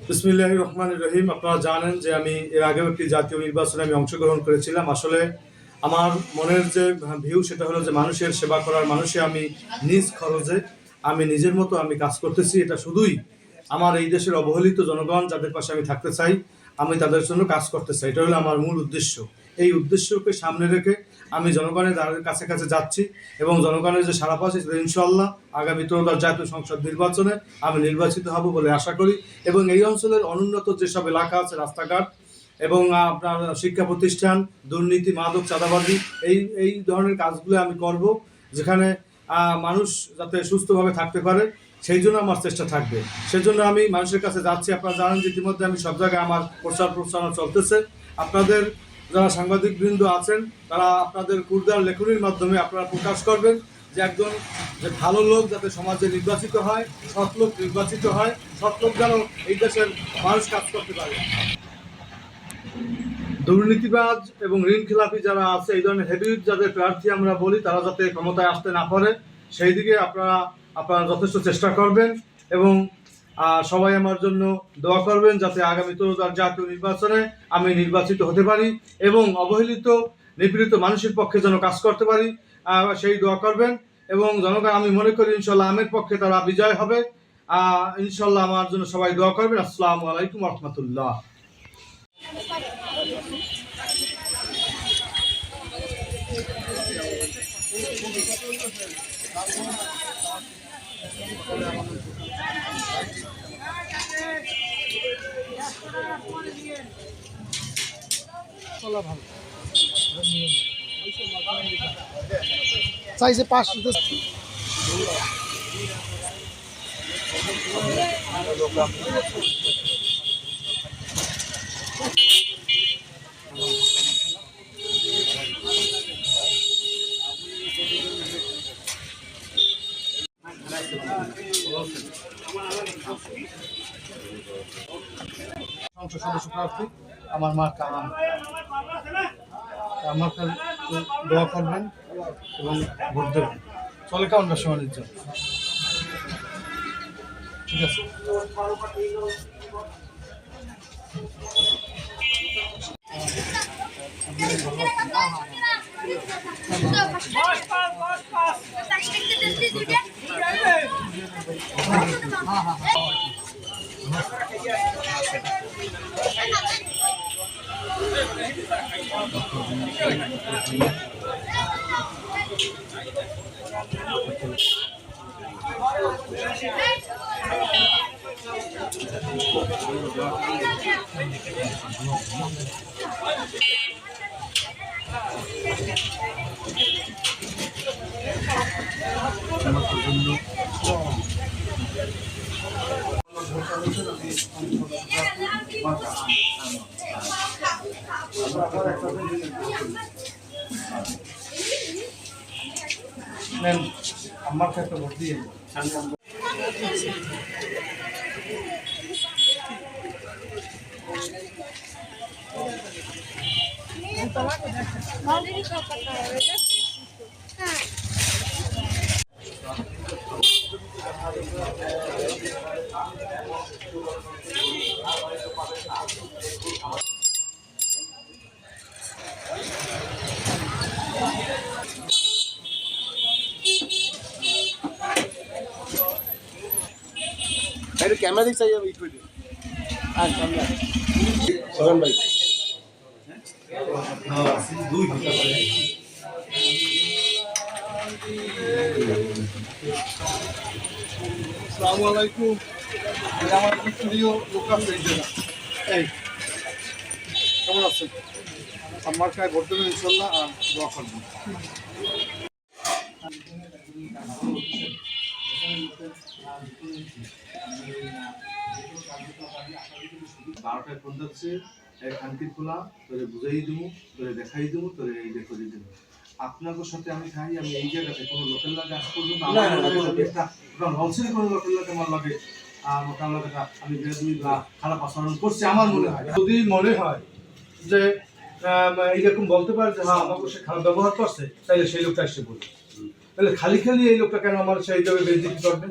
বিসমিল্লাহির রহমানির রহিম। আপনারা জানেন যে আমি এর আগেও একটি জাতীয় নির্বাচনে আমি অংশগ্রহণ করেছিলাম। আসলে আমার মনের যে ভিউ সেটা হলো যে মানুষের সেবা করার, মানুষে আমি নিজ খরচে আমি নিজের মতো আমি কাজ করতেছি। এটা শুধুই আমার এই দেশের অবহেলিত জনগণ যাদের পাশে আমি থাকতে চাই, আমি তাদের জন্য কাজ করতে চাই। এটা হলো আমার মূল উদ্দেশ্য। এই উদ্দেশ্যকে সামনে রেখে আমি জনগণের কাছে কাছে যাচ্ছি এবং জনগণের যে সাড়া পাচ্ছে ইনশাআল্লাহ আগামী ত্রয়োদশ জাতীয় সংসদ নির্বাচনে আমি নির্বাচিত হব বলে আশা করি। এবং এই অঞ্চলের অনুন্নত যেসব এলাকা আছে, রাস্তাঘাট এবং আপনার শিক্ষা প্রতিষ্ঠান, দুর্নীতি, মাদক, চাঁদাবাজি, এই ধরনের কাজগুলো আমি করব, যেখানে মানুষ যাতে সুস্থভাবে থাকতে পারে সেই জন্য আমার চেষ্টা থাকবে। সেজন্য আমি মানুষের কাছে যাচ্ছি। আপনারা জানেন যে ইতিমধ্যে আমি সব জায়গায় আমার প্রচারণা চলতেছে। আপনাদের যারা সাংবাদিকবৃন্দ আছেন তারা আপনাদের কুর্দার লেখনীর মাধ্যমে আপনারা প্রকাশ করবেন যে একজন যে ভালো লোক যাতে সমাজে নির্বাচিত হয়, সৎ লোক নির্বাচিত হয়, সৎ লোক যেন এই দেশের মানুষ কাজ করতে পারে। দুর্নীতিবাজ এবং ঋণ খেলাপি যারা আছে, এই ধরনের হেভিউইট যাদের প্রার্থী আমরা বলি, তারা যাতে ক্ষমতায় আসতে না পারে সেই দিকে আপনারা যথেষ্ট চেষ্টা করবেন এবং সবাই আমার জন্য দোয়া করবেন যাতে আগামী ত্রয়োদশ জাতীয় নির্বাচনে আমি নির্বাচিত হতে পারি এবং অবহেলিত নিপীড়িত মানুষের পক্ষে যেন কাজ করতে পারি, সেই দোয়া করবেন। এবং জনগণ, আমি মনে করি ইনশাল্লাহ আমের পক্ষে তারা বিজয় হবে। ইনশাল্লাহ আমার জন্য সবাই দোয়া করবেন। আসসালামু আলাইকুম রহমতুল্লাহ। চাইছে 500 সংসদ সদস্য প্রার্থী আমার মা কালাম, আমার দোয়া করবেন এবং ভোট দেবেন। চলে কেমন ব্যবসা বাণিজ্য? ঠিক আছে। আমার একটা ভোট দিয়ে कैमरा दिख चाहिए वेट वीडियो हां कैमरा सगन भाई हां দুই ঘন্টা পরে আসসালামু আলাইকুম। এটা আমার প্রিয় লোকাল জায়গা। এই কেমন আছেন? আমার কাছে ভোট দেবেন ইনশাআল্লাহ আর দোয়া করবেন। বারোটায় ফোন যাচ্ছে, খানকির খোলা তোরে বুঝাই দেবো, তোরে দেখাই দেবো, তোরে এই করে দেবো। আপনাদের সাথে আমি খাই, আমি এই জায়গাতে কোনো লোকের লাগে আজ পর্যন্ত কোনো লোকের লাগে আমার লাগে আমি বেদুই বা খারাপ আচরণ করছি আমার মনে হয়। যদি মনে হয় যে এইরকম বলতে পারে যে হ্যাঁ আমাকে সে খারাপ ব্যবহার করছে, তাহলে সেই লোকটা এসে বলবে। তাহলে খালি খালি এই লোকটা কেন আমার সেইভাবে বেইজ্জতি করবে?